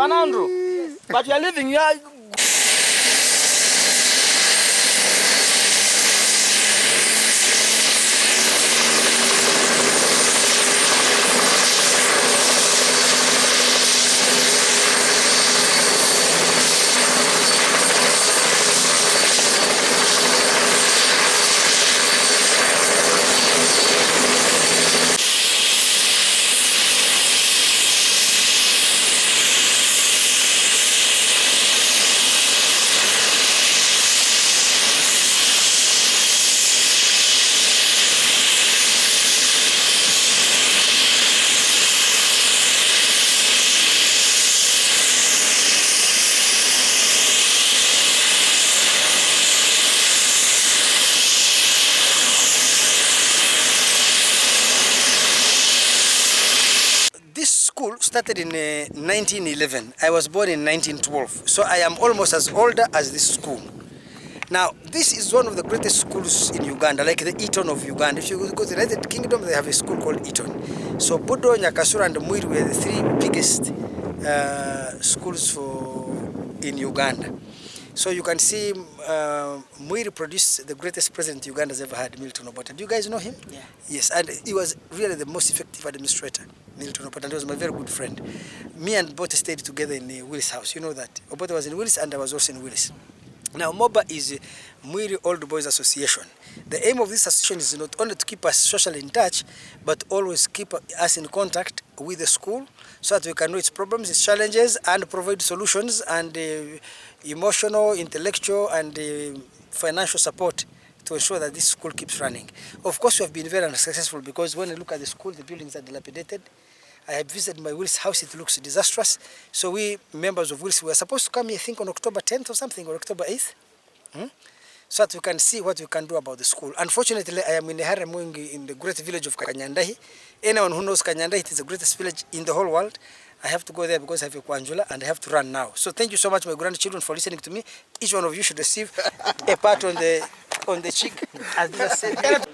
Andrew, but you are living here. School started in 1911. I was born in 1912, so I am almost as older as this school. Now, this is one of the greatest schools in Uganda, like the Eton of Uganda. If you go to the United Kingdom, they have a school called Eton. So Budo, Nyakasura, and Mwiri were the three biggest schools in Uganda. So you can see Mwiri produced the greatest president Uganda has ever had, Milton Obote. Do you guys know him? Yeah. Yes, and he was really the most effective administrator, Milton Obote, and he was my very good friend. Me and Obote stayed together in Willis house. You know that. Obote was in Willis and I was also in Willis. Now, MOBA is Mwiri Old Association. The aim of this association is not only to keep us socially in touch, but always keep us in contact with the school so that we can know its problems, its challenges, and provide solutions and emotional, intellectual, and financial support to ensure that this school keeps running. Of course, we have been very unsuccessful because when I look at the school, the buildings are dilapidated. I have visited my Willis house, it looks disastrous. So we, members of Willis, were supposed to come here, I think on October 10th or something, or October 8th, so that we can see what we can do about the school. Unfortunately, I am in Haramwingi in the great village of Kanyandahi. Anyone who knows Kanyandahi, it is the greatest village in the whole world. I have to go there because I have a Kwanjula and I have to run now. So thank you so much, my grandchildren, for listening to me. Each one of you should receive a pat on the cheek, as I said.